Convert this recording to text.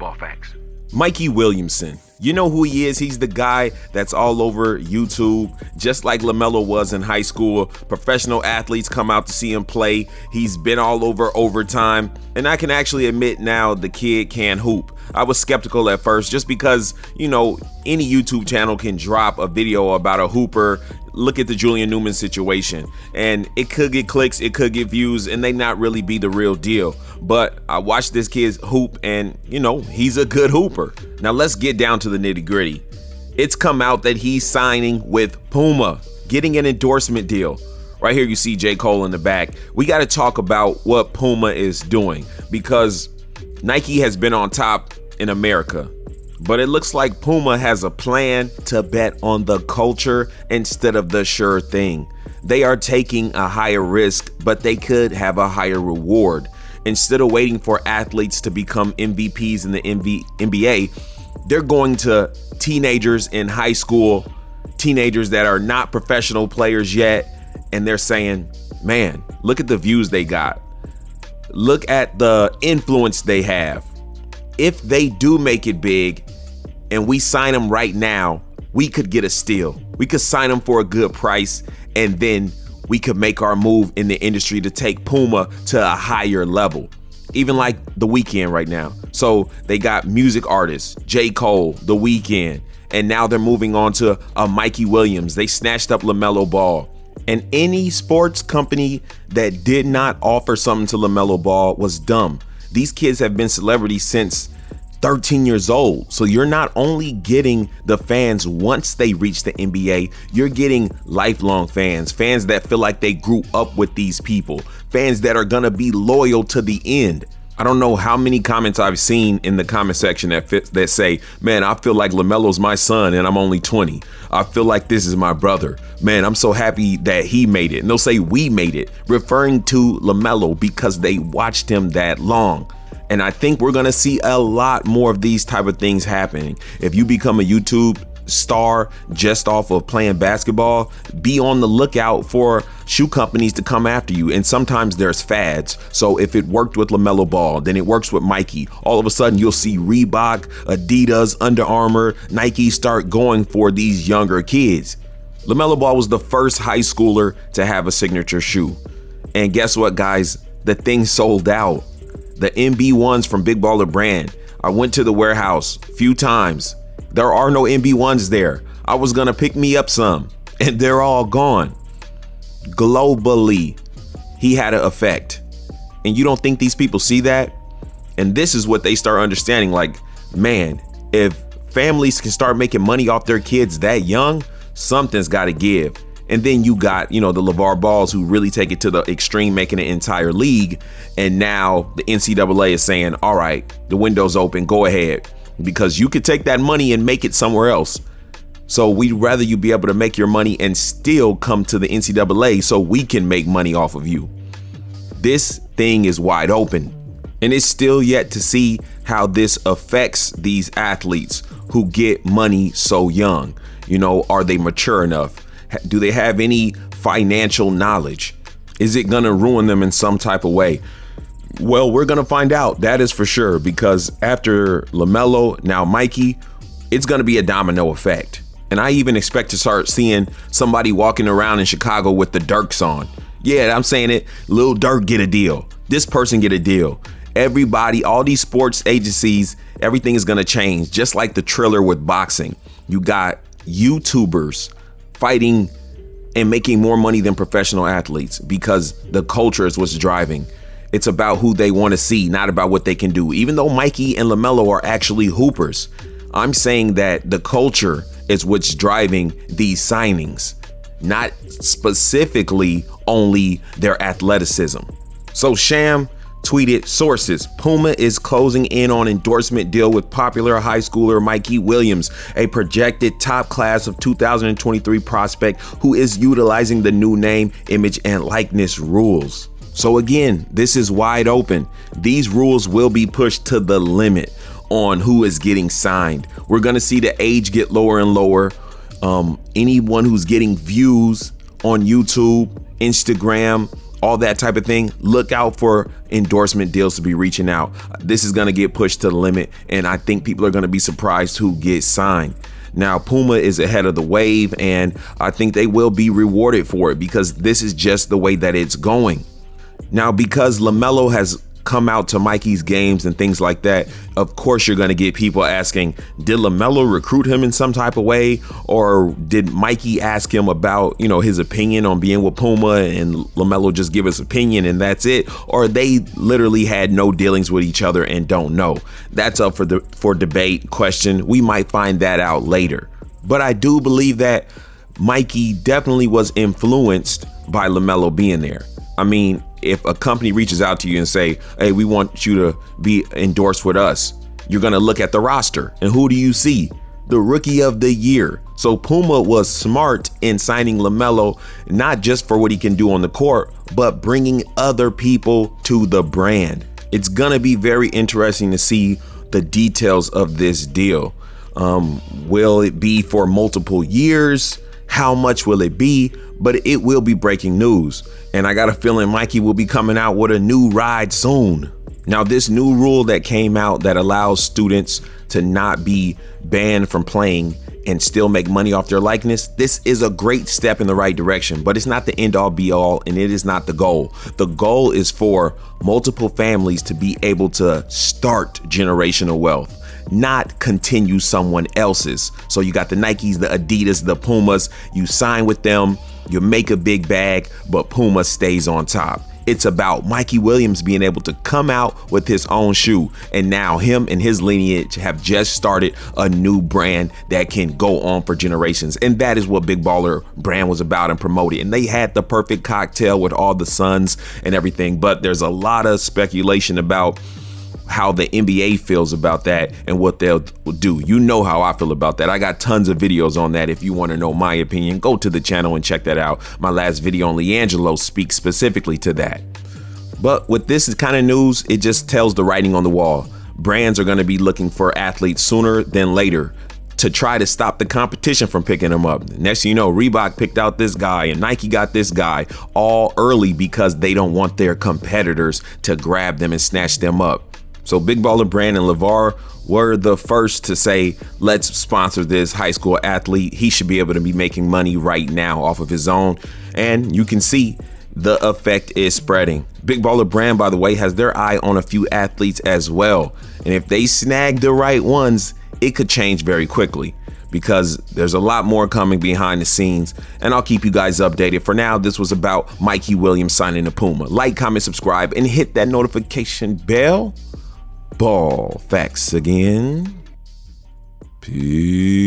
Football Facts. Mikey Williamson. You know who he is? He's the guy that's all over YouTube, just like LaMelo was in high school. Professional athletes come out to see him play. He's been all over Overtime. And I can actually admit now the kid can hoop. I was skeptical at first just because, any YouTube channel can drop a video about a hooper. Look at the Julian Newman situation, and it could get clicks, it could get views, and they not really be the real deal. But I watched this kid hoop, and he's a good hooper. Now let's get down to the nitty gritty. It's come out that he's signing with Puma, getting an endorsement deal. Right here you see J. Cole in the back. We got to talk about what Puma is doing, because Nike has been on top in America. But it looks like Puma has a plan to bet on the culture instead of the sure thing. They are taking a higher risk, but they could have a higher reward. Instead of waiting for athletes to become MVPs in the NBA, they're going to teenagers in high school, teenagers that are not professional players yet, and they're saying, man, look at the views they got. Look at the influence they have. If they do make it big and we sign them right now, we could get a steal. We could sign them for a good price, and then we could make our move in the industry to take Puma to a higher level. Even like The Weeknd right now. So they got music artists, J. Cole, The Weeknd, and now they're moving on to a Mikey Williams. They snatched up LaMelo Ball. And any sports company that did not offer something to LaMelo Ball was dumb. These kids have been celebrities since 13 years old. So you're not only getting the fans once they reach the NBA, you're getting lifelong fans that feel like they grew up with these people, fans that are gonna be loyal to the end. I don't know how many comments I've seen in the comment section that say, man, I feel like LaMelo's my son and I'm only 20. I feel like this is my brother. Man, I'm so happy that he made it. And they'll say we made it, referring to LaMelo because they watched him that long. And I think we're going to see a lot more of these type of things happening. If you become a YouTube star just off of playing basketball, be on the lookout for shoe companies to come after you. And sometimes there's fads. So if it worked with LaMelo Ball, then it works with Mikey. All of a sudden you'll see Reebok, Adidas, Under Armour, Nike start going for these younger kids. LaMelo Ball was the first high schooler to have a signature shoe. And guess what, guys? The thing sold out. The MB1s from Big Baller Brand. I went to the warehouse a few times. There are no MB1s there. I was gonna pick me up some, and they're all gone. Globally, he had an effect. And you don't think these people see that? And this is what they start understanding. Like, man, if families can start making money off their kids that young, something's gotta give. And then you got, the LeVar Balls who really take it to the extreme, making an entire league. And now the NCAA is saying, all right, the window's open, go ahead. Because you could take that money and make it somewhere else. So we'd rather you be able to make your money and still come to the NCAA so we can make money off of you. This thing is wide open. And it's still yet to see how this affects these athletes who get money so young. Are they mature enough? Do they have any financial knowledge? Is it going to ruin them in some type of way? Well, we're going to find out. That is for sure, because after LaMelo, now Mikey, it's going to be a domino effect. And I even expect to start seeing somebody walking around in Chicago with the Dirks on. Yeah, I'm saying it. Lil Durk get a deal. This person get a deal. Everybody, all these sports agencies, everything is going to change. Just like the Triller with boxing. You got YouTubers fighting and making more money than professional athletes because the culture is what's driving. It's about who they want to see, not about what they can do. Even though Mikey and LaMelo are actually hoopers, I'm saying that the culture is what's driving these signings, not specifically only their athleticism. So Sham tweeted, sources, Puma is closing in on endorsement deal with popular high schooler Mikey Williams, a projected top class of 2023 prospect who is utilizing the new name, image, and likeness rules. So again, this is wide open. These rules will be pushed to the limit on who is getting signed. We're going to see the age get lower and lower. Anyone who's getting views on YouTube, Instagram, all that type of thing, look out for endorsement deals to be reaching out. This is going to get pushed to the limit, and I think people are going to be surprised who gets signed. Now, Puma is ahead of the wave, and I think they will be rewarded for it because this is just the way that it's going. Now, because LaMelo has come out to Mikey's games and things like that, of course you're going to get people asking, did LaMelo recruit him in some type of way, or did Mikey ask him about, his opinion on being with Puma and LaMelo just give his opinion and that's it, or they literally had no dealings with each other and don't know. That's up for debate, question. We might find that out later, but I do believe that Mikey definitely was influenced by LaMelo being there. I mean, if a company reaches out to you and say, hey, we want you to be endorsed with us, you're going to look at the roster. And who do you see? The rookie of the year. So Puma was smart in signing LaMelo, not just for what he can do on the court, but bringing other people to the brand. It's going to be very interesting to see the details of this deal. Will it be for multiple years? How much will it be? But it will be breaking news. And I got a feeling Mikey will be coming out with a new ride soon. Now, this new rule that came out that allows students to not be banned from playing and still make money off their likeness, this is a great step in the right direction, but it's not the end all be all, and it is not the goal. The goal is for multiple families to be able to start generational wealth, not continue someone else's. So you got the Nikes, the Adidas, the Pumas, you sign with them, you make a big bag, but Puma stays on top. It's about Mikey Williams being able to come out with his own shoe. And now him and his lineage have just started a new brand that can go on for generations. And that is what Big Baller brand was about and promoted. And they had the perfect cocktail with all the suns and everything. But there's a lot of speculation about how the NBA feels about that and what they'll do. You know how I feel about that. I got tons of videos on that. If you want to know my opinion, go to the channel and check that out. My last video on LiAngelo speaks specifically to that. But with this kind of news, it just tells the writing on the wall. Brands are going to be looking for athletes sooner than later to try to stop the competition from picking them up. Next thing you know, Reebok picked out this guy and Nike got this guy all early because they don't want their competitors to grab them and snatch them up. So Big Baller Brand and LeVar were the first to say, let's sponsor this high school athlete. He should be able to be making money right now off of his own. And you can see the effect is spreading. Big Baller Brand, by the way, has their eye on a few athletes as well. And if they snag the right ones, it could change very quickly because there's a lot more coming behind the scenes, and I'll keep you guys updated. For now, this was about Mikey Williams signing to Puma. Like, comment, subscribe, and hit that notification bell. Ball facts again. Peace.